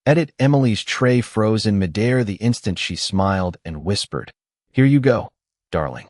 Emily's tray froze in midair the instant she smiled and whispered, "Here you go, darling."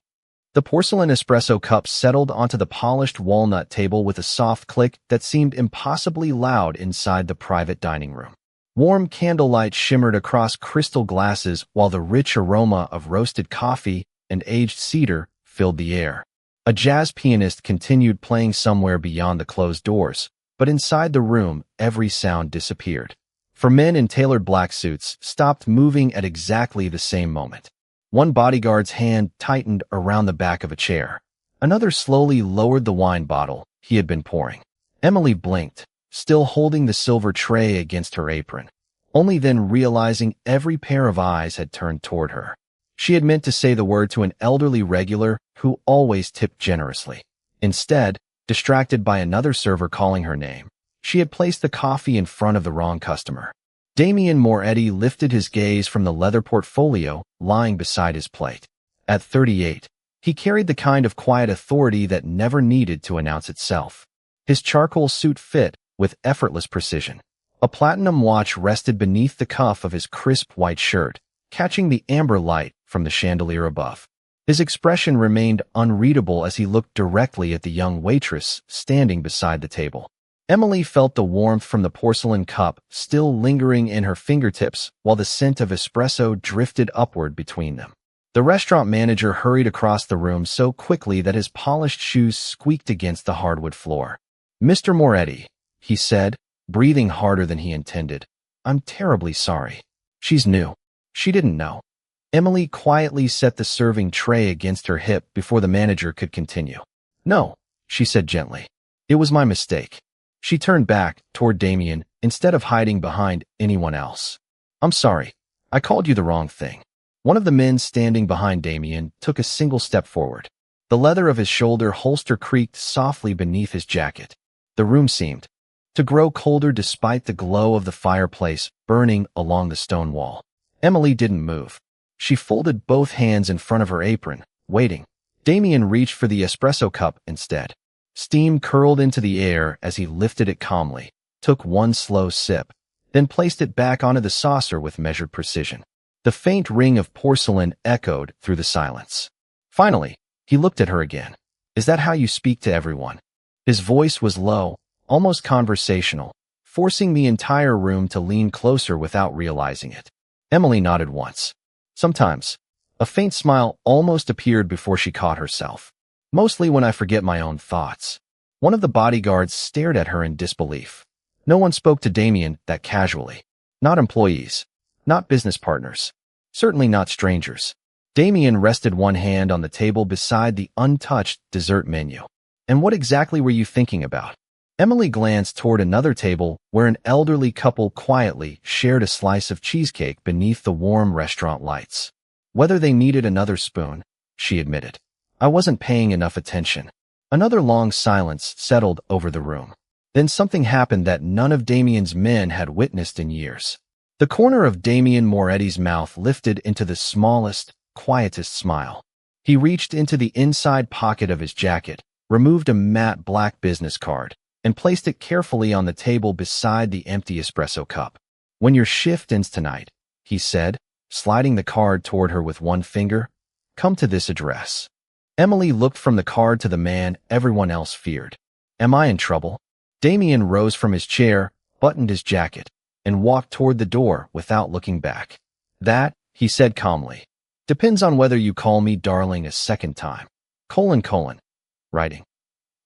The porcelain espresso cup settled onto the polished walnut table with a soft click that seemed impossibly loud inside the private dining room. Warm candlelight shimmered across crystal glasses while the rich aroma of roasted coffee and aged cedar filled the air. A jazz pianist continued playing somewhere beyond the closed doors, but inside the room, every sound disappeared. For men in tailored black suits stopped moving at exactly the same moment. One bodyguard's hand tightened around the back of a chair. Another slowly lowered the wine bottle he had been pouring. Emily blinked, still holding the silver tray against her apron, only then realizing every pair of eyes had turned toward her. She had meant to say the word to an elderly regular who always tipped generously. Instead, distracted by another server calling her name, she had placed the coffee in front of the wrong customer. Damien Moretti lifted his gaze from the leather portfolio lying beside his plate. At 38, he carried the kind of quiet authority that never needed to announce itself. His charcoal suit fit with effortless precision. A platinum watch rested beneath the cuff of his crisp white shirt, catching the amber light from the chandelier above. His expression remained unreadable as he looked directly at the young waitress standing beside the table. Emily felt the warmth from the porcelain cup still lingering in her fingertips while the scent of espresso drifted upward between them. The restaurant manager hurried across the room so quickly that his polished shoes squeaked against the hardwood floor. "Mr. Moretti," he said, breathing harder than he intended. "I'm terribly sorry." "She's new. She didn't know." Emily quietly set the serving tray against her hip before the manager could continue. "No," she said gently. "It was my mistake." She turned back toward Damien instead of hiding behind anyone else. "I'm sorry. I called you the wrong thing." One of the men standing behind Damien took a single step forward. The leather of his shoulder holster creaked softly beneath his jacket. The room seemed to grow colder despite the glow of the fireplace burning along the stone wall. Emily didn't move. She folded both hands in front of her apron, waiting. Damien reached for the espresso cup instead. Steam curled into the air as he lifted it calmly, took one slow sip, then placed it back onto the saucer with measured precision. The faint ring of porcelain echoed through the silence. Finally, he looked at her again. "Is that how you speak to everyone?" His voice was low, almost conversational, forcing the entire room to lean closer without realizing it. Emily nodded once. "Sometimes." A faint smile almost appeared before she caught herself. "Mostly when I forget my own thoughts." One of the bodyguards stared at her in disbelief. No one spoke to Damien that casually. Not employees. Not business partners. Certainly not strangers. Damien rested one hand on the table beside the untouched dessert menu. "And what exactly were you thinking about?" Emily glanced toward another table where an elderly couple quietly shared a slice of cheesecake beneath the warm restaurant lights. "Whether they needed another spoon," she admitted. "I wasn't paying enough attention." Another long silence settled over the room. Then something happened that none of Damien's men had witnessed in years. The corner of Damien Moretti's mouth lifted into the smallest, quietest smile. He reached into the inside pocket of his jacket, removed a matte black business card, and placed it carefully on the table beside the empty espresso cup. "When your shift ends tonight," he said, sliding the card toward her with one finger, "come to this address." Emily looked from the card to the man everyone else feared. "Am I in trouble?" Damien rose from his chair, buttoned his jacket, and walked toward the door without looking back. "That," he said calmly, "depends on whether you call me darling a second time. : Writing.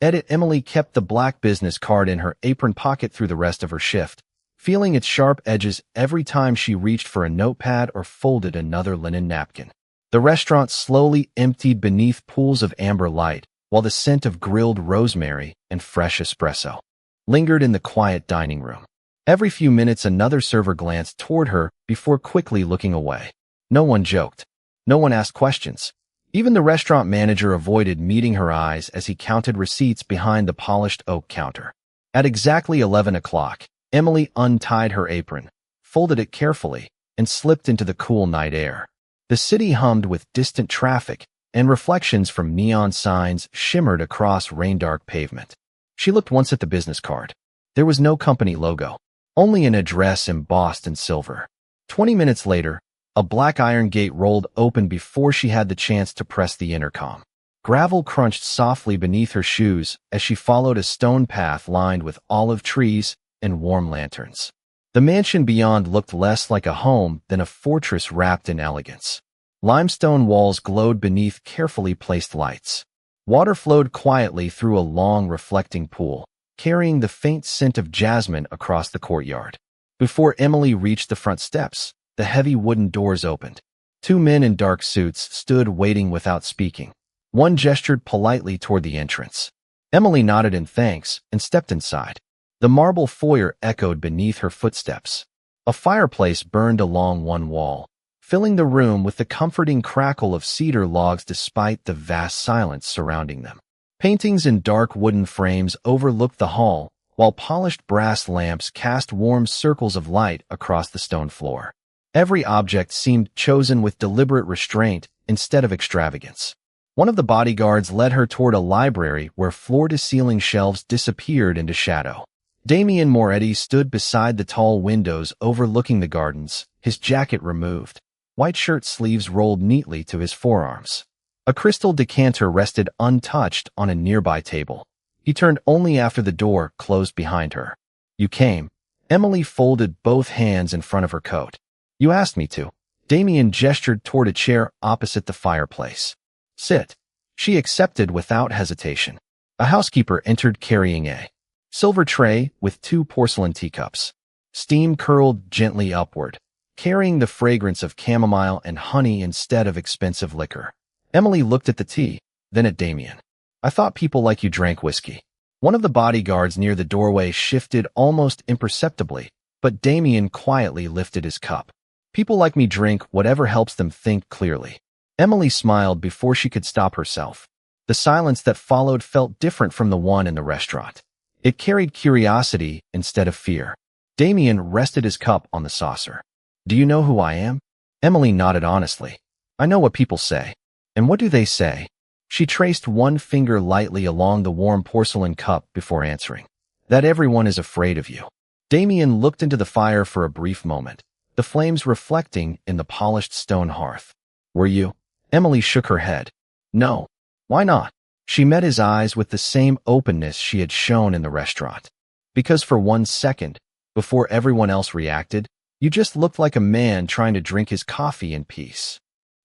Emily kept the black business card in her apron pocket through the rest of her shift, feeling its sharp edges every time she reached for a notepad or folded another linen napkin. The restaurant slowly emptied beneath pools of amber light, while the scent of grilled rosemary and fresh espresso lingered in the quiet dining room. Every few minutes another server glanced toward her before quickly looking away. No one joked. No one asked questions. Even the restaurant manager avoided meeting her eyes as he counted receipts behind the polished oak counter. At exactly 11 o'clock, Emily untied her apron, folded it carefully, and slipped into the cool night air. The city hummed with distant traffic, and reflections from neon signs shimmered across rain-dark pavement. She looked once at the business card. There was no company logo, only an address embossed in silver. 20 minutes later, a black iron gate rolled open before she had the chance to press the intercom. Gravel crunched softly beneath her shoes as she followed a stone path lined with olive trees and warm lanterns. The mansion beyond looked less like a home than a fortress wrapped in elegance. Limestone walls glowed beneath carefully placed lights. Water flowed quietly through a long reflecting pool, carrying the faint scent of jasmine across the courtyard. Before Emily reached the front steps, the heavy wooden doors opened. Two men in dark suits stood waiting without speaking. One gestured politely toward the entrance. Emily nodded in thanks and stepped inside. The marble foyer echoed beneath her footsteps. A fireplace burned along one wall, filling the room with the comforting crackle of cedar logs despite the vast silence surrounding them. Paintings in dark wooden frames overlooked the hall, while polished brass lamps cast warm circles of light across the stone floor. Every object seemed chosen with deliberate restraint instead of extravagance. One of the bodyguards led her toward a library where floor-to-ceiling shelves disappeared into shadow. Damien Moretti stood beside the tall windows overlooking the gardens, his jacket removed. White shirt sleeves rolled neatly to his forearms. A crystal decanter rested untouched on a nearby table. He turned only after the door closed behind her. "You came." Emily folded both hands in front of her coat. "You asked me to." Damien gestured toward a chair opposite the fireplace. "Sit." She accepted without hesitation. A housekeeper entered carrying a silver tray with two porcelain teacups. Steam curled gently upward, carrying the fragrance of chamomile and honey instead of expensive liquor. Emily looked at the tea, then at Damien. "I thought people like you drank whiskey." One of the bodyguards near the doorway shifted almost imperceptibly, but Damien quietly lifted his cup. "People like me drink whatever helps them think clearly." Emily smiled before she could stop herself. The silence that followed felt different from the one in the restaurant. It carried curiosity instead of fear. Damien rested his cup on the saucer. "Do you know who I am?" Emily nodded honestly. "I know what people say." "And what do they say?" She traced one finger lightly along the warm porcelain cup before answering. "That everyone is afraid of you." Damien looked into the fire for a brief moment, the flames reflecting in the polished stone hearth. "Were you?" Emily shook her head. "No." "Why not?" She met his eyes with the same openness she had shown in the restaurant. "Because for 1 second, before everyone else reacted, you just looked like a man trying to drink his coffee in peace."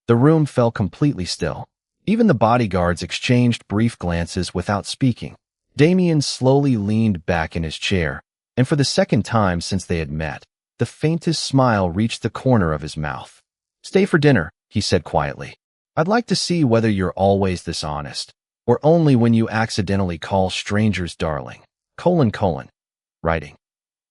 The room fell completely still. Even the bodyguards exchanged brief glances without speaking. Damien slowly leaned back in his chair, and for the second time since they had met, the faintest smile reached the corner of his mouth. "Stay for dinner," he said quietly. "I'd like to see whether you're always this honest, or only when you accidentally call strangers darling. Writing.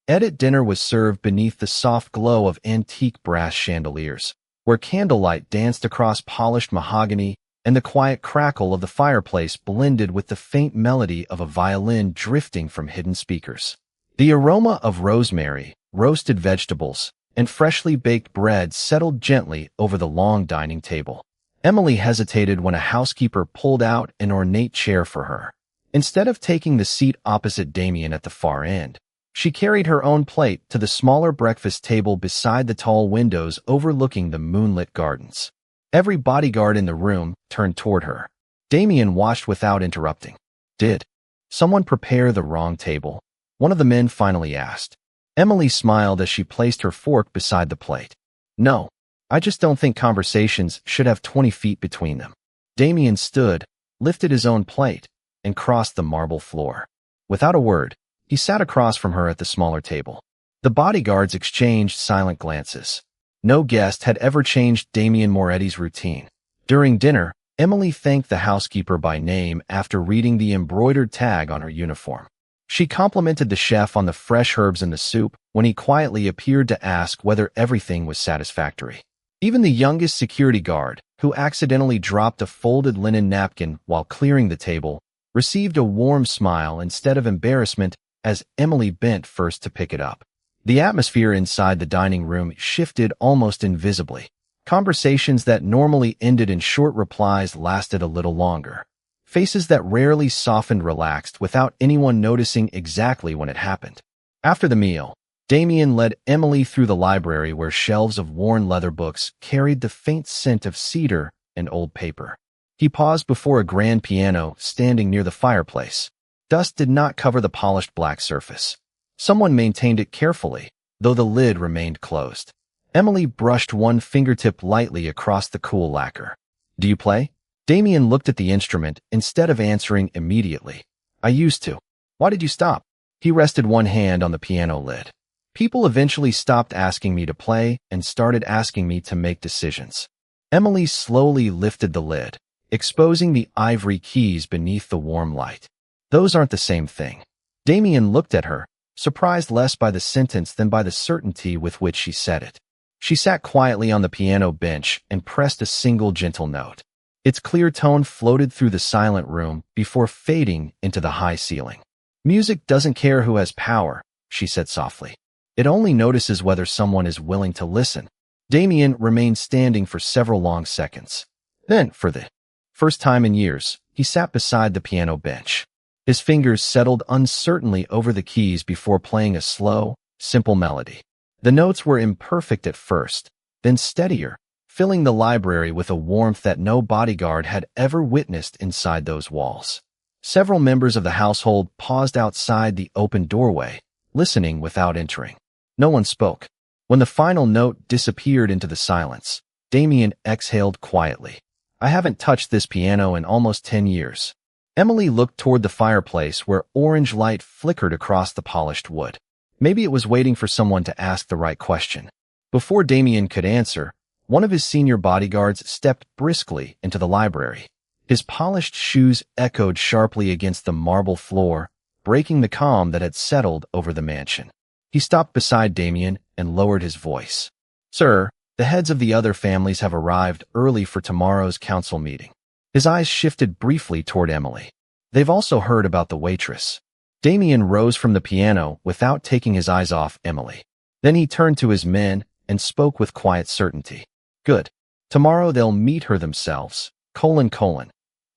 Edit dinner was served beneath the soft glow of antique brass chandeliers, where candlelight danced across polished mahogany and the quiet crackle of the fireplace blended with the faint melody of a violin drifting from hidden speakers. The aroma of rosemary, roasted vegetables, and freshly baked bread settled gently over the long dining table. Emily hesitated when a housekeeper pulled out an ornate chair for her. Instead of taking the seat opposite Damien at the far end, she carried her own plate to the smaller breakfast table beside the tall windows overlooking the moonlit gardens. Every bodyguard in the room turned toward her. Damien watched without interrupting. "Did someone prepare the wrong table?" one of the men finally asked. Emily smiled as she placed her fork beside the plate. "No, I just don't think conversations should have 20 feet between them." Damien stood, lifted his own plate, and crossed the marble floor. Without a word, he sat across from her at the smaller table. The bodyguards exchanged silent glances. No guest had ever changed Damien Moretti's routine. During dinner, Emily thanked the housekeeper by name after reading the embroidered tag on her uniform. She complimented the chef on the fresh herbs in the soup when he quietly appeared to ask whether everything was satisfactory. Even the youngest security guard, who accidentally dropped a folded linen napkin while clearing the table, received a warm smile instead of embarrassment as Emily bent first to pick it up. The atmosphere inside the dining room shifted almost invisibly. Conversations that normally ended in short replies lasted a little longer. Faces that rarely softened relaxed without anyone noticing exactly when it happened. After the meal, Damien led Emily through the library where shelves of worn leather books carried the faint scent of cedar and old paper. He paused before a grand piano standing near the fireplace. Dust did not cover the polished black surface. Someone maintained it carefully, though the lid remained closed. Emily brushed one fingertip lightly across the cool lacquer. "Do you play?" Damien looked at the instrument instead of answering immediately. "I used to." "Why did you stop?" He rested one hand on the piano lid. "People eventually stopped asking me to play and started asking me to make decisions." Emily slowly lifted the lid, exposing the ivory keys beneath the warm light. "Those aren't the same thing." Damien looked at her, surprised less by the sentence than by the certainty with which she said it. She sat quietly on the piano bench and pressed a single gentle note. Its clear tone floated through the silent room before fading into the high ceiling. "Music doesn't care who has power," she said softly. "It only notices whether someone is willing to listen." Damien remained standing for several long seconds. Then, for the first time in years, he sat beside the piano bench. His fingers settled uncertainly over the keys before playing a slow, simple melody. The notes were imperfect at first, then steadier, filling the library with a warmth that no bodyguard had ever witnessed inside those walls. Several members of the household paused outside the open doorway, listening without entering. No one spoke. When the final note disappeared into the silence, Damien exhaled quietly. "I haven't touched this piano in almost 10 years. Emily looked toward the fireplace where orange light flickered across the polished wood. Maybe it was waiting for someone to ask the right question. Before Damien could answer, one of his senior bodyguards stepped briskly into the library. His polished shoes echoed sharply against the marble floor, breaking the calm that had settled over the mansion. He stopped beside Damien and lowered his voice. "Sir, the heads of the other families have arrived early for tomorrow's council meeting." His eyes shifted briefly toward Emily. "They've also heard about the waitress." Damien rose from the piano without taking his eyes off Emily. Then he turned to his men and spoke with quiet certainty. "Good. Tomorrow they'll meet her themselves. ...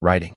Writing."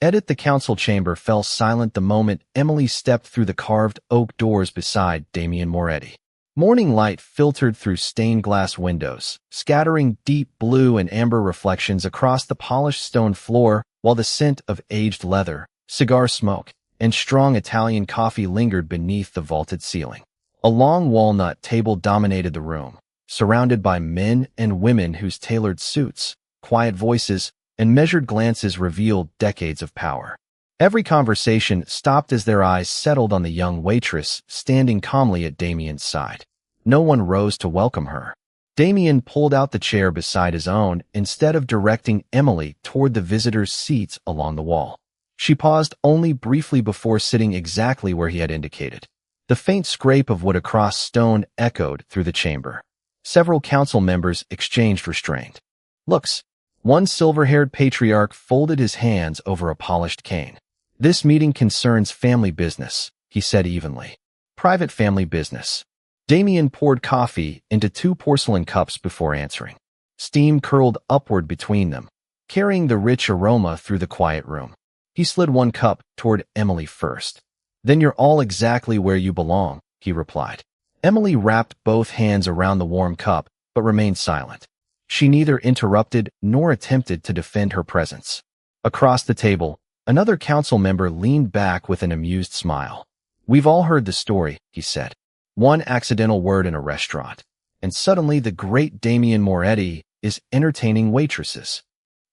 The council chamber fell silent the moment Emily stepped through the carved oak doors beside Damien Moretti. Morning light filtered through stained glass windows, scattering deep blue and amber reflections across the polished stone floor, while the scent of aged leather, cigar smoke, and strong Italian coffee lingered beneath the vaulted ceiling. A long walnut table dominated the room, surrounded by men and women whose tailored suits, quiet voices, and measured glances revealed decades of power. Every conversation stopped as their eyes settled on the young waitress standing calmly at Damien's side. No one rose to welcome her. Damien pulled out the chair beside his own instead of directing Emily toward the visitors' seats along the wall. She paused only briefly before sitting exactly where he had indicated. The faint scrape of wood across stone echoed through the chamber. Several council members exchanged restrained looks. One silver-haired patriarch folded his hands over a polished cane. "This meeting concerns family business," he said evenly. "Private family business." Damien poured coffee into 2 porcelain cups before answering. Steam curled upward between them, carrying the rich aroma through the quiet room. He slid one cup toward Emily first. "Then you're all exactly where you belong," he replied. Emily wrapped both hands around the warm cup, but remained silent. She neither interrupted nor attempted to defend her presence. Across the table, another council member leaned back with an amused smile. "We've all heard the story," he said. "One accidental word in a restaurant, and suddenly the great Damien Moretti is entertaining waitresses."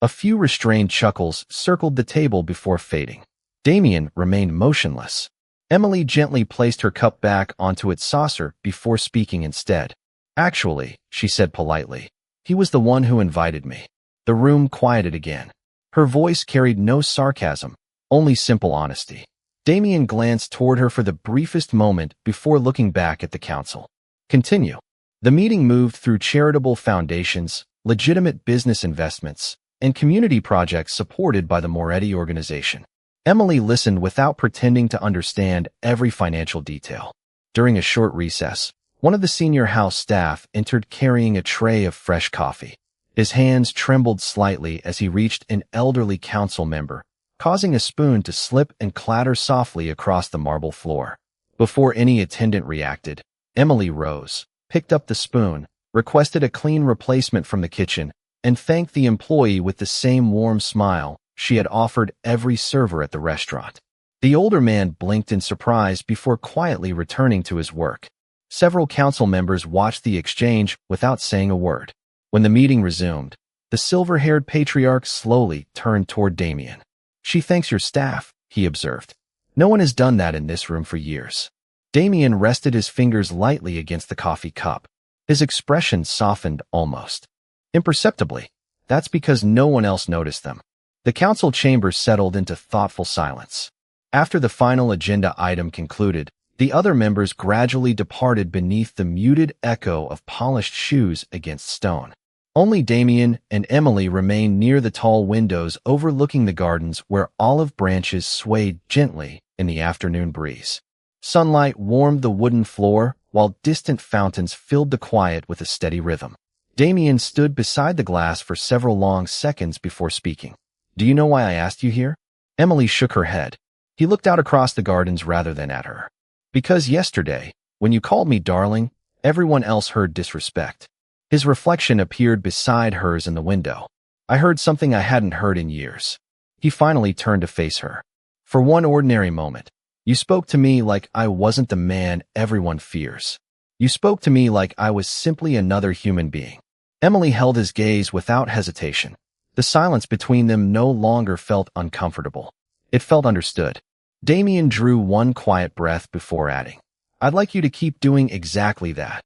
A few restrained chuckles circled the table before fading. Damien remained motionless. Emily gently placed her cup back onto its saucer before speaking instead. "Actually," she said politely, "he was the one who invited me." The room quieted again. Her voice carried no sarcasm, only simple honesty. Damien glanced toward her for the briefest moment before looking back at the council. "Continue." The meeting moved through charitable foundations, legitimate business investments, and community projects supported by the Moretti organization. Emily listened without pretending to understand every financial detail. During a short recess, one of the senior house staff entered carrying a tray of fresh coffee. His hands trembled slightly as he reached an elderly council member, causing a spoon to slip and clatter softly across the marble floor. Before any attendant reacted, Emily rose, picked up the spoon, requested a clean replacement from the kitchen, and thanked the employee with the same warm smile she had offered every server at the restaurant. The older man blinked in surprise before quietly returning to his work. Several council members watched the exchange without saying a word. When the meeting resumed, the silver-haired patriarch slowly turned toward Damien. "She thanks your staff," he observed. "No one has done that in this room for years." Damien rested his fingers lightly against the coffee cup. His expression softened almost imperceptibly. That's because no one else noticed them. The council chamber settled into thoughtful silence. After the final agenda item concluded, the other members gradually departed beneath the muted echo of polished shoes against stone. Only Damien and Emily remained near the tall windows overlooking the gardens where olive branches swayed gently in the afternoon breeze. Sunlight warmed the wooden floor, while distant fountains filled the quiet with a steady rhythm. Damien stood beside the glass for several long seconds before speaking. "Do you know why I asked you here?" Emily shook her head. He looked out across the gardens rather than at her. "Because yesterday, when you called me darling, everyone else heard disrespect." His reflection appeared beside hers in the window. "I heard something I hadn't heard in years." He finally turned to face her. "For one ordinary moment, you spoke to me like I wasn't the man everyone fears. You spoke to me like I was simply another human being." Emily held his gaze without hesitation. The silence between them no longer felt uncomfortable. It felt understood. Damien drew one quiet breath before adding, "I'd like you to keep doing exactly that.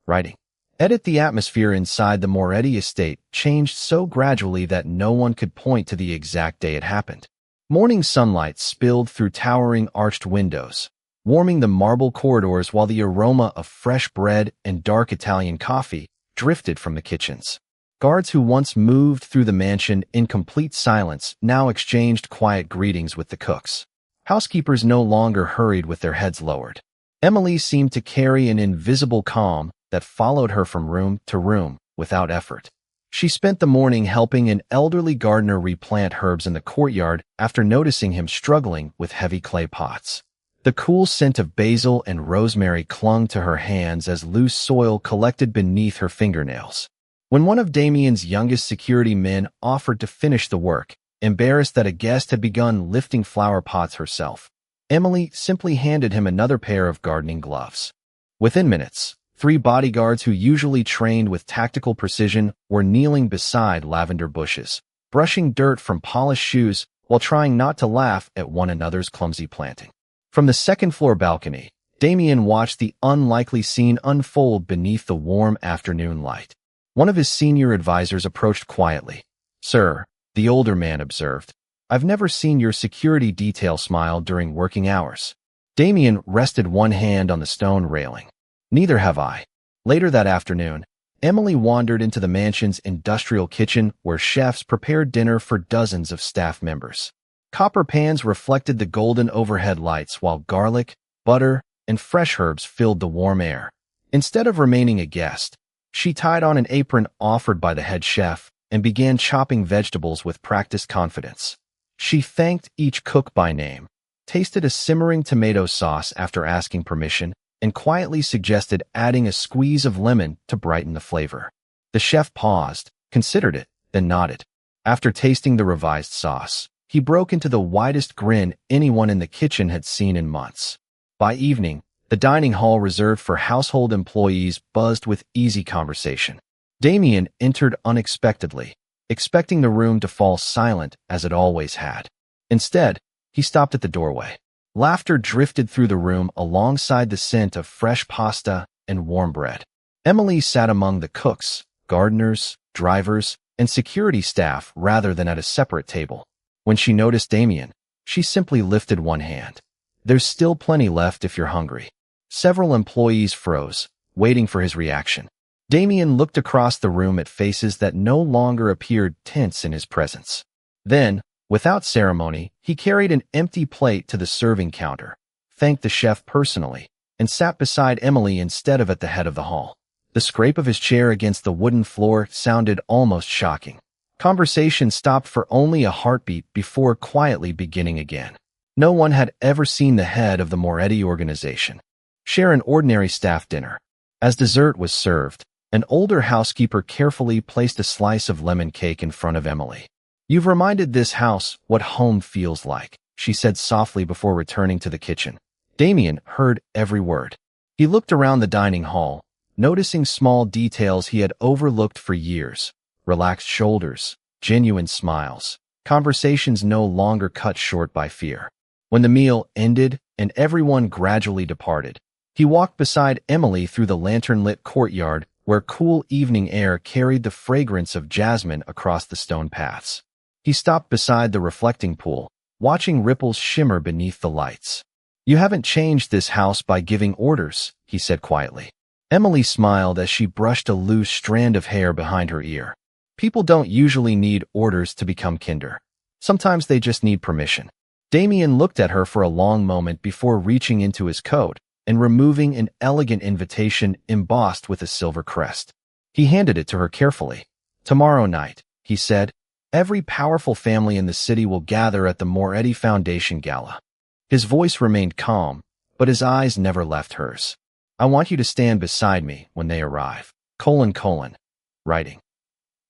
Writing. Edit." The atmosphere inside the Moretti estate changed so gradually that no one could point to the exact day it happened. Morning sunlight spilled through towering arched windows, warming the marble corridors while the aroma of fresh bread and dark Italian coffee drifted from the kitchens. Guards who once moved through the mansion in complete silence now exchanged quiet greetings with the cooks. Housekeepers no longer hurried with their heads lowered. Emily seemed to carry an invisible calm that followed her from room to room without effort. She spent the morning helping an elderly gardener replant herbs in the courtyard after noticing him struggling with heavy clay pots. The cool scent of basil and rosemary clung to her hands as loose soil collected beneath her fingernails. When one of Damien's youngest security men offered to finish the work, embarrassed that a guest had begun lifting flower pots herself, Emily simply handed him another pair of gardening gloves. Within minutes, 3 bodyguards who usually trained with tactical precision were kneeling beside lavender bushes, brushing dirt from polished shoes while trying not to laugh at one another's clumsy planting. From the second-floor balcony, Damien watched the unlikely scene unfold beneath the warm afternoon light. One of his senior advisors approached quietly. "Sir," the older man observed, "I've never seen your security detail smile during working hours." Damien rested one hand on the stone railing. "Neither have I." Later that afternoon, Emily wandered into the mansion's industrial kitchen where chefs prepared dinner for dozens of staff members. Copper pans reflected the golden overhead lights while garlic, butter, and fresh herbs filled the warm air. Instead of remaining a guest, she tied on an apron offered by the head chef and began chopping vegetables with practiced confidence. She thanked each cook by name, tasted a simmering tomato sauce after asking permission, and quietly suggested adding a squeeze of lemon to brighten the flavor. The chef paused, considered it, then nodded. After tasting the revised sauce, he broke into the widest grin anyone in the kitchen had seen in months. By evening, the dining hall reserved for household employees buzzed with easy conversation. Damien entered unexpectedly, expecting the room to fall silent as it always had. Instead, he stopped at the doorway. Laughter drifted through the room alongside the scent of fresh pasta and warm bread. Emily sat among the cooks, gardeners, drivers, and security staff rather than at a separate table. When she noticed Damien, she simply lifted one hand. "There's still plenty left if you're hungry." Several employees froze, waiting for his reaction. Damien looked across the room at faces that no longer appeared tense in his presence. Then, without ceremony, he carried an empty plate to the serving counter, thanked the chef personally, and sat beside Emily instead of at the head of the hall. The scrape of his chair against the wooden floor sounded almost shocking. Conversation stopped for only a heartbeat before quietly beginning again. No one had ever seen the head of the Moretti organization. share an ordinary staff dinner. As dessert was served, an older housekeeper carefully placed a slice of lemon cake in front of Emily. "You've reminded this house what home feels like," she said softly before returning to the kitchen. Damien heard every word. He looked around the dining hall, noticing small details he had overlooked for years: relaxed shoulders, genuine smiles, conversations no longer cut short by fear. When the meal ended and everyone gradually departed, he walked beside Emily through the lantern-lit courtyard where cool evening air carried the fragrance of jasmine across the stone paths. He stopped beside the reflecting pool, watching ripples shimmer beneath the lights. "You haven't changed this house by giving orders," he said quietly. Emily smiled as she brushed a loose strand of hair behind her ear. "People don't usually need orders to become kinder. Sometimes they just need permission." Damien looked at her for a long moment before reaching into his coat and removing an elegant invitation embossed with a silver crest. He handed it to her carefully. "Tomorrow night," he said, "every powerful family in the city will gather at the Moretti Foundation Gala." His voice remained calm, but his eyes never left hers. "I want you to stand beside me when they arrive. Writing.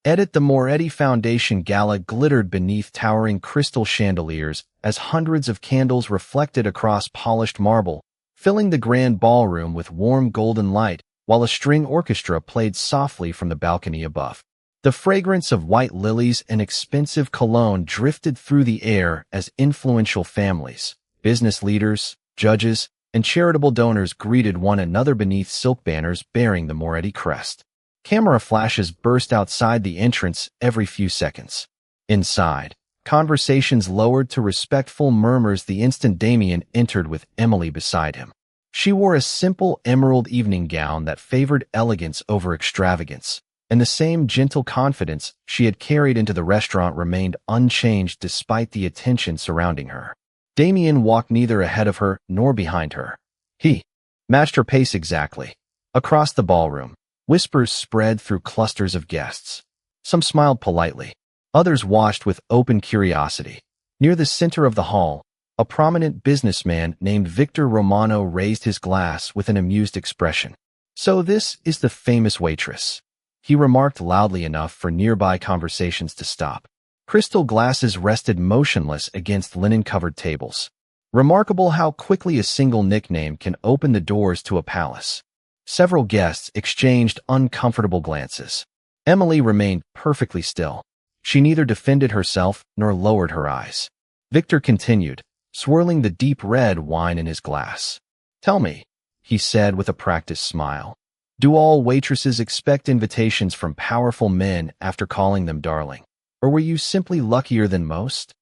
Edit. The Moretti Foundation Gala glittered beneath towering crystal chandeliers as hundreds of candles reflected across polished marble, filling the grand ballroom with warm golden light while a string orchestra played softly from the balcony above. The fragrance of white lilies and expensive cologne drifted through the air as influential families, business leaders, judges, and charitable donors greeted one another beneath silk banners bearing the Moretti crest. Camera flashes burst outside the entrance every few seconds. Inside, conversations lowered to respectful murmurs the instant Damien entered with Emily beside him. She wore a simple emerald evening gown that favored elegance over extravagance, and the same gentle confidence she had carried into the restaurant remained unchanged despite the attention surrounding her. Damien walked neither ahead of her nor behind her. He matched her pace exactly. Across the ballroom, whispers spread through clusters of guests. Some smiled politely. Others watched with open curiosity. Near the center of the hall, a prominent businessman named Victor Romano raised his glass with an amused expression. "So this is the famous waitress," he remarked loudly enough for nearby conversations to stop. Crystal glasses rested motionless against linen-covered tables. Remarkable how quickly a single nickname can open the doors to a palace. Several guests exchanged uncomfortable glances. Emily remained perfectly still. She neither defended herself nor lowered her eyes. Victor continued, swirling the deep red wine in his glass. "Tell me," he said with a practiced smile, "do all waitresses expect invitations from powerful men after calling them darling? Or were you simply luckier than most?"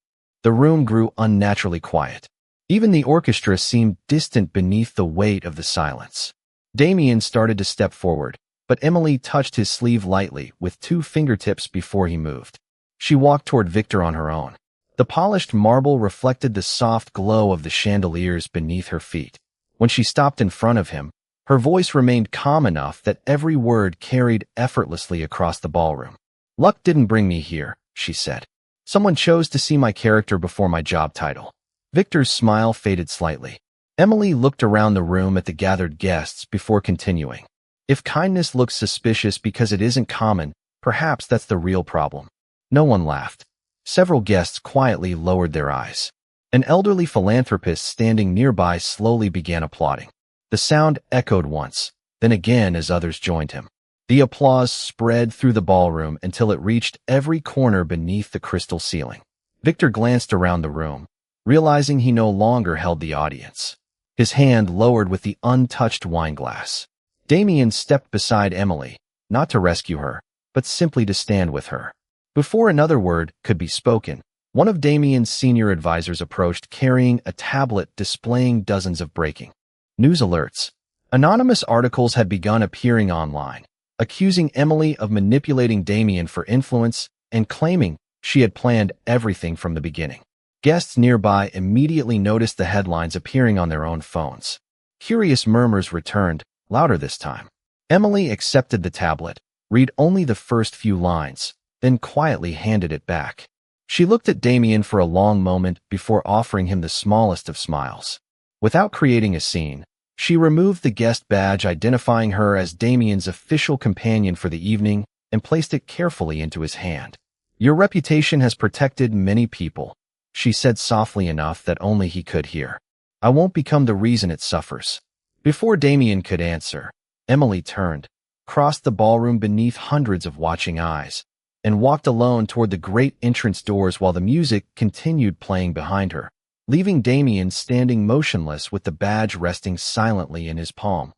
The room grew unnaturally quiet. Even the orchestra seemed distant beneath the weight of the silence. Damien started to step forward, but Emily touched his sleeve lightly with 2 fingertips before he moved. She walked toward Victor on her own. The polished marble reflected the soft glow of the chandeliers beneath her feet. When she stopped in front of him, her voice remained calm enough that every word carried effortlessly across the ballroom. "Luck didn't bring me here," she said. "Someone chose to see my character before my job title." Victor's smile faded slightly. Emily looked around the room at the gathered guests before continuing. "If kindness looks suspicious because it isn't common, perhaps that's the real problem." No one laughed. Several guests quietly lowered their eyes. An elderly philanthropist standing nearby slowly began applauding. The sound echoed once, then again as others joined him. The applause spread through the ballroom until it reached every corner beneath the crystal ceiling. Victor glanced around the room, realizing he no longer held the audience. His hand lowered with the untouched wine glass. Damien stepped beside Emily, not to rescue her, but simply to stand with her. Before another word could be spoken, one of Damien's senior advisors approached carrying a tablet displaying dozens of breaking news alerts. Anonymous articles had begun appearing online, accusing Emily of manipulating Damien for influence and claiming she had planned everything from the beginning. Guests nearby immediately noticed the headlines appearing on their own phones. Curious murmurs returned, louder this time. Emily accepted the tablet, read only the first few lines, then quietly handed it back. She looked at Damien for a long moment before offering him the smallest of smiles. Without creating a scene, She removed the guest badge identifying her as Damien's official companion for the evening and placed it carefully into his hand. Your reputation has protected many people, she said softly enough that only he could hear. I won't become the reason it suffers. Before Damien could answer, Emily turned, crossed the ballroom beneath hundreds of watching eyes, and walked alone toward the great entrance doors while the music continued playing behind her, leaving Damien standing motionless with the badge resting silently in his palm.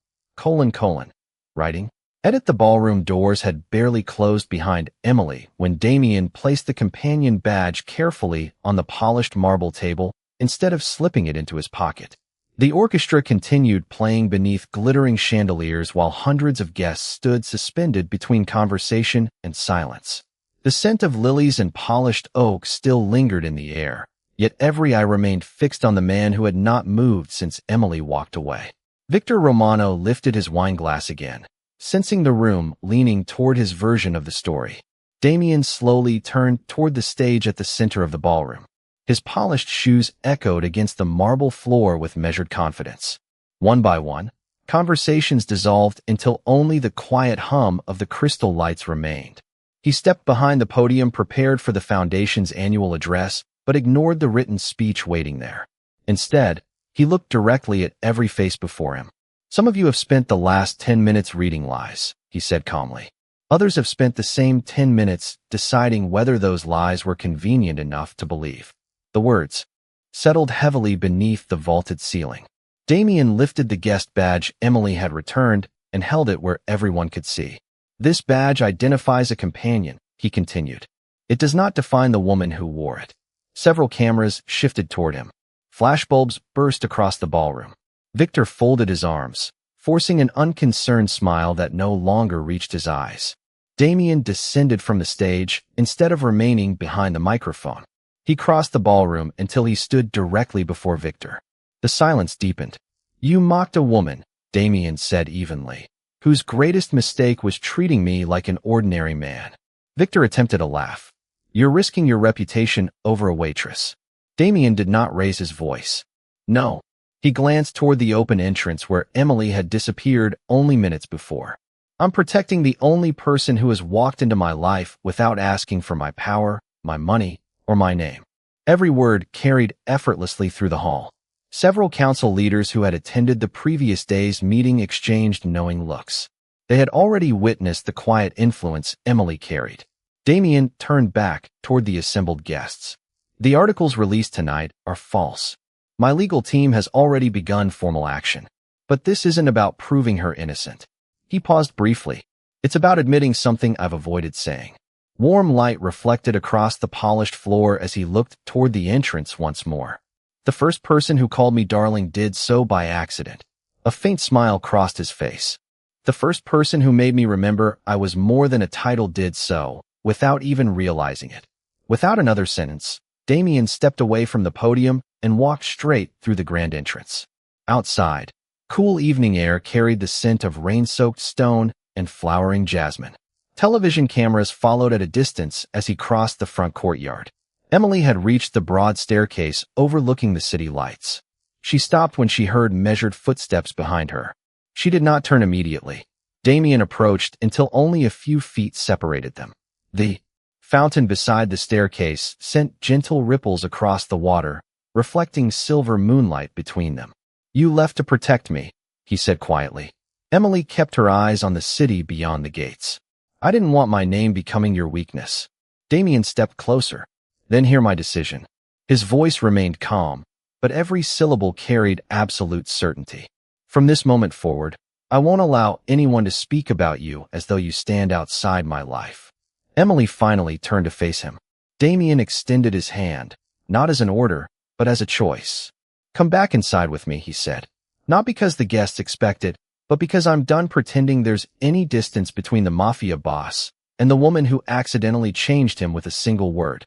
Writing. The ballroom doors had barely closed behind Emily when Damien placed the companion badge carefully on the polished marble table instead of slipping it into his pocket. The orchestra continued playing beneath glittering chandeliers while hundreds of guests stood suspended between conversation and silence. The scent of lilies and polished oak still lingered in the air, yet every eye remained fixed on the man who had not moved since Emily walked away. Victor Romano lifted his wine glass again, sensing the room leaning toward his version of the story. Damien slowly turned toward the stage at the center of the ballroom. His polished shoes echoed against the marble floor with measured confidence. One by one, conversations dissolved until only the quiet hum of the crystal lights remained. He stepped behind the podium prepared for the Foundation's annual address, but ignored the written speech waiting there. Instead, he looked directly at every face before him. Some of you have spent the last 10 minutes reading lies, he said calmly. Others have spent the same 10 minutes deciding whether those lies were convenient enough to believe. The words settled heavily beneath the vaulted ceiling. Damien lifted the guest badge Emily had returned and held it where everyone could see. This badge identifies a companion, he continued. It does not define the woman who wore it. Several cameras shifted toward him. Flashbulbs burst across the ballroom. Victor folded his arms, forcing an unconcerned smile that no longer reached his eyes. Damien descended from the stage instead of remaining behind the microphone. He crossed the ballroom until he stood directly before Victor. The silence deepened. You mocked a woman, Damien said evenly, whose greatest mistake was treating me like an ordinary man. Victor attempted a laugh. You're risking your reputation over a waitress. Damien did not raise his voice. No. He glanced toward the open entrance where Emily had disappeared only minutes before. I'm protecting the only person who has walked into my life without asking for my power, my money, or my name. Every word carried effortlessly through the hall. Several council leaders who had attended the previous day's meeting exchanged knowing looks. They had already witnessed the quiet influence Emily carried. Damien turned back toward the assembled guests. The articles released tonight are false. My legal team has already begun formal action. But this isn't about proving her innocent. He paused briefly. It's about admitting something I've avoided saying. Warm light reflected across the polished floor as he looked toward the entrance once more. The first person who called me darling did so by accident. A faint smile crossed his face. The first person who made me remember I was more than a title did so, without even realizing it. Without another sentence, Damien stepped away from the podium and walked straight through the grand entrance. Outside, cool evening air carried the scent of rain-soaked stone and flowering jasmine. Television cameras followed at a distance as he crossed the front courtyard. Emily had reached the broad staircase overlooking the city lights. She stopped when she heard measured footsteps behind her. She did not turn immediately. Damien approached until only a few feet separated them. The fountain beside the staircase sent gentle ripples across the water, reflecting silver moonlight between them. You left to protect me, he said quietly. Emily kept her eyes on the city beyond the gates. I didn't want my name becoming your weakness. Damien stepped closer. Then hear my decision. His voice remained calm, but every syllable carried absolute certainty. From this moment forward, I won't allow anyone to speak about you as though you stand outside my life. Emily finally turned to face him. Damien extended his hand, not as an order, but as a choice. Come back inside with me, he said. Not because the guests expect it, but because I'm done pretending there's any distance between the Mafia Boss and the woman who accidentally changed him with a single word.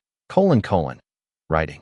Writing.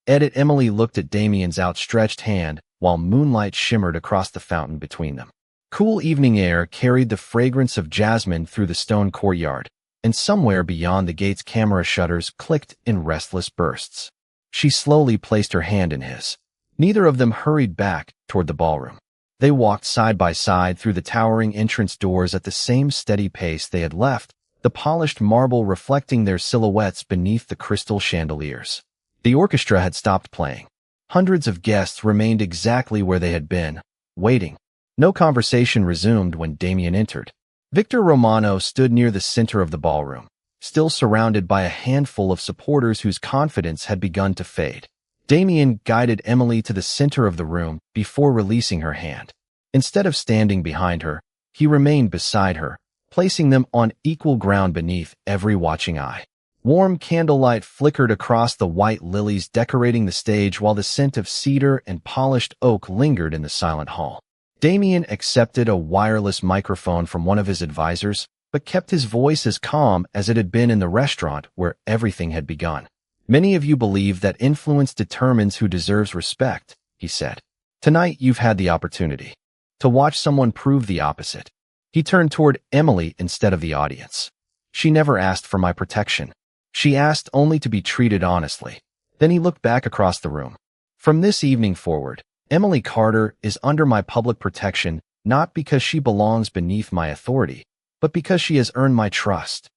Emily looked at Damien's outstretched hand while moonlight shimmered across the fountain between them. Cool evening air carried the fragrance of jasmine through the stone courtyard, and somewhere beyond the gate's camera shutters clicked in restless bursts. She slowly placed her hand in his. Neither of them hurried back toward the ballroom. They walked side by side through the towering entrance doors at the same steady pace they had left, the polished marble reflecting their silhouettes beneath the crystal chandeliers. The orchestra had stopped playing. Hundreds of guests remained exactly where they had been, waiting. No conversation resumed when Damien entered. Victor Romano stood near the center of the ballroom, still surrounded by a handful of supporters whose confidence had begun to fade. Damien guided Emily to the center of the room before releasing her hand. Instead of standing behind her, he remained beside her, placing them on equal ground beneath every watching eye. Warm candlelight flickered across the white lilies decorating the stage while the scent of cedar and polished oak lingered in the silent hall. Damien accepted a wireless microphone from one of his advisors, but kept his voice as calm as it had been in the restaurant where everything had begun. "Many of you believe that influence determines who deserves respect," he said. "Tonight you've had the opportunity to watch someone prove the opposite." He turned toward Emily instead of the audience. "She never asked for my protection. She asked only to be treated honestly." Then he looked back across the room. "From this evening forward, Emily Carter is under my public protection, not because she belongs beneath my authority, but because she has earned my trust."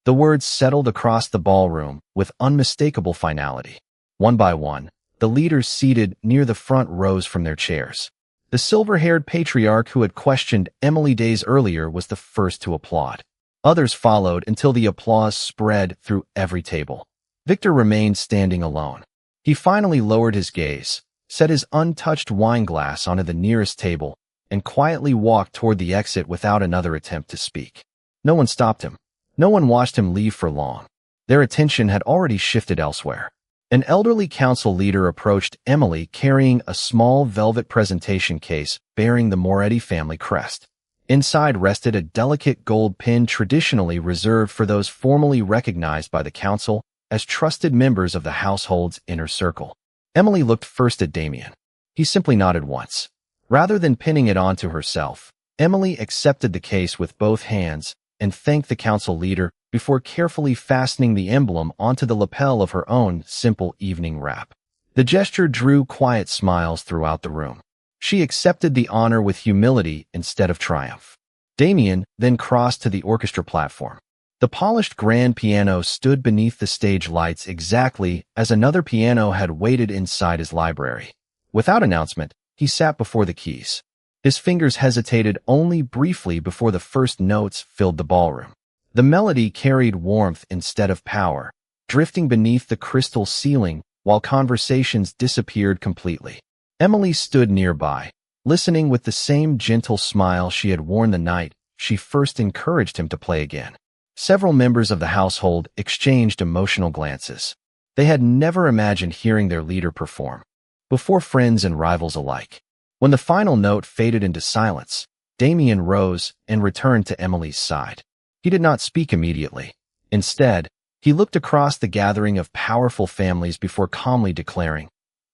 The words settled across the ballroom with unmistakable finality. One by one, the leaders seated near the front rose from their chairs. The silver-haired patriarch who had questioned Emily days earlier was the first to applaud. Others followed until the applause spread through every table. Victor remained standing alone. He finally lowered his gaze, set his untouched wine glass onto the nearest table, and quietly walked toward the exit without another attempt to speak. No one stopped him. No one watched him leave for long. Their attention had already shifted elsewhere. An elderly council leader approached Emily carrying a small velvet presentation case bearing the Moretti family crest. Inside rested a delicate gold pin traditionally reserved for those formally recognized by the council as trusted members of the household's inner circle. Emily looked first at Damien. He simply nodded once. Rather than pinning it onto herself, Emily accepted the case with both hands and thanked the council leader before carefully fastening the emblem onto the lapel of her own simple evening wrap. The gesture drew quiet smiles throughout the room. She accepted the honor with humility instead of triumph. Damien then crossed to the orchestra platform. The polished grand piano stood beneath the stage lights exactly as another piano had waited inside his library. Without announcement, he sat before the keys. His fingers hesitated only briefly before the first notes filled the ballroom. The melody carried warmth instead of power, drifting beneath the crystal ceiling while conversations disappeared completely. Emily stood nearby, listening with the same gentle smile she had worn the night she first encouraged him to play again. Several members of the household exchanged emotional glances. They had never imagined hearing their leader perform, before friends and rivals alike. When the final note faded into silence, Damien rose and returned to Emily's side. He did not speak immediately. Instead, he looked across the gathering of powerful families before calmly declaring,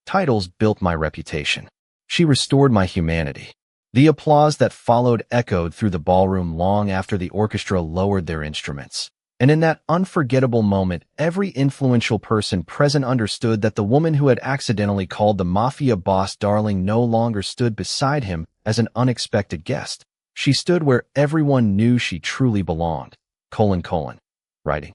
"Titles built my reputation. She restored my humanity." The applause that followed echoed through the ballroom long after the orchestra lowered their instruments. And in that unforgettable moment, every influential person present understood that the woman who had accidentally called the Mafia Boss darling no longer stood beside him as an unexpected guest. She stood where everyone knew she truly belonged. Writing.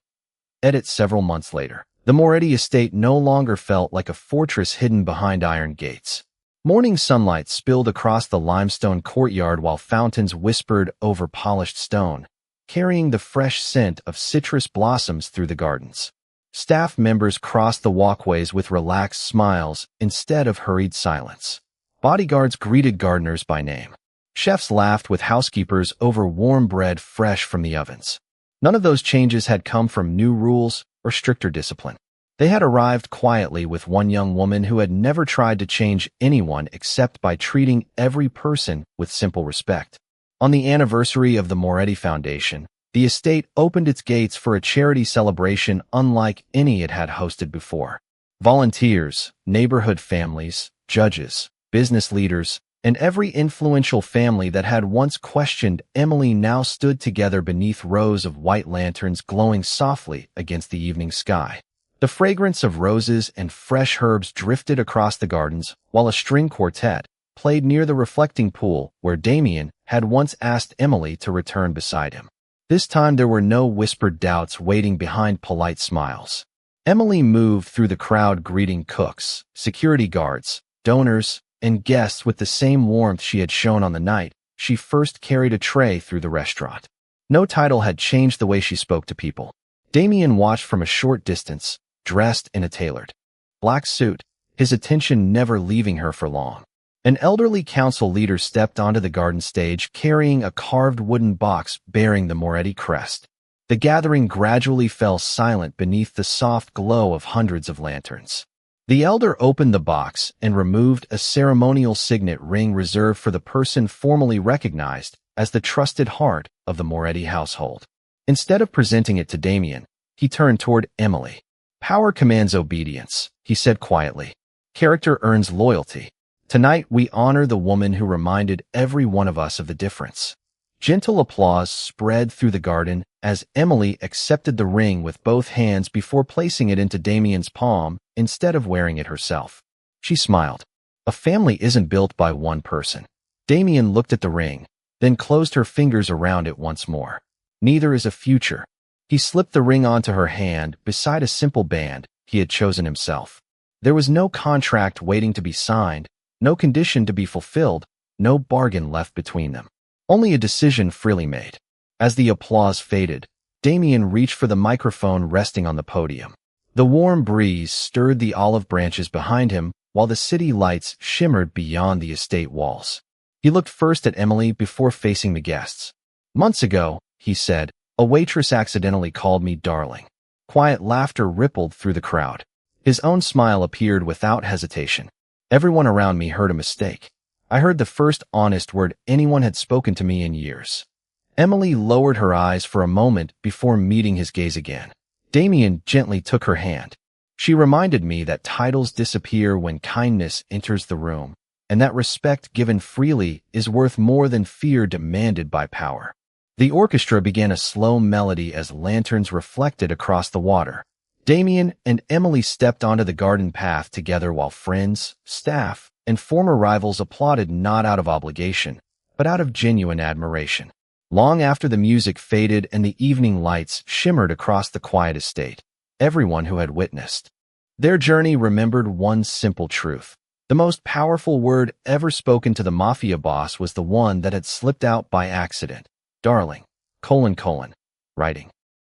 Edit several months later. The Moretti estate no longer felt like a fortress hidden behind iron gates. Morning sunlight spilled across the limestone courtyard while fountains whispered over polished stone, carrying the fresh scent of citrus blossoms through the gardens. Staff members crossed the walkways with relaxed smiles instead of hurried silence. Bodyguards greeted gardeners by name. Chefs laughed with housekeepers over warm bread fresh from the ovens. None of those changes had come from new rules or stricter discipline. They had arrived quietly with one young woman who had never tried to change anyone except by treating every person with simple respect. On the anniversary of the Moretti Foundation, the estate opened its gates for a charity celebration unlike any it had hosted before. Volunteers, neighborhood families, judges, business leaders, and every influential family that had once questioned Emily now stood together beneath rows of white lanterns glowing softly against the evening sky. The fragrance of roses and fresh herbs drifted across the gardens, while a string quartet, played near the reflecting pool where Damien had once asked Emily to return beside him. This time there were no whispered doubts waiting behind polite smiles. Emily moved through the crowd greeting cooks, security guards, donors, and guests with the same warmth she had shown on the night she first carried a tray through the restaurant. No title had changed the way she spoke to people. Damien watched from a short distance, dressed in a tailored black suit, his attention never leaving her for long. An elderly council leader stepped onto the garden stage carrying a carved wooden box bearing the Moretti crest. The gathering gradually fell silent beneath the soft glow of hundreds of lanterns. The elder opened the box and removed a ceremonial signet ring reserved for the person formally recognized as the trusted heart of the Moretti household. Instead of presenting it to Damien, he turned toward Emily. "Power commands obedience," he said quietly. "Character earns loyalty. Tonight we honor the woman who reminded every one of us of the difference." Gentle applause spread through the garden as Emily accepted the ring with both hands before placing it into Damien's palm instead of wearing it herself. She smiled. A family isn't built by one person. Damien looked at the ring, then closed her fingers around it once more. Neither is a future. He slipped the ring onto her hand beside a simple band he had chosen himself. There was no contract waiting to be signed, no condition to be fulfilled, no bargain left between them. Only a decision freely made. As the applause faded, Damien reached for the microphone resting on the podium. The warm breeze stirred the olive branches behind him while the city lights shimmered beyond the estate walls. He looked first at Emily before facing the guests. "Months ago," he said, "a waitress accidentally called me darling." Quiet laughter rippled through the crowd. His own smile appeared without hesitation. "Everyone around me heard a mistake. I heard the first honest word anyone had spoken to me in years." Emily lowered her eyes for a moment before meeting his gaze again. Damien gently took her hand. "She reminded me that titles disappear when kindness enters the room, and that respect given freely is worth more than fear demanded by power." The orchestra began a slow melody as lanterns reflected across the water. Damien and Emily stepped onto the garden path together while friends, staff, and former rivals applauded not out of obligation, but out of genuine admiration. Long after the music faded and the evening lights shimmered across the quiet estate, everyone who had witnessed their journey remembered one simple truth. The most powerful word ever spoken to the Mafia Boss was the one that had slipped out by accident. "Darling, : writing.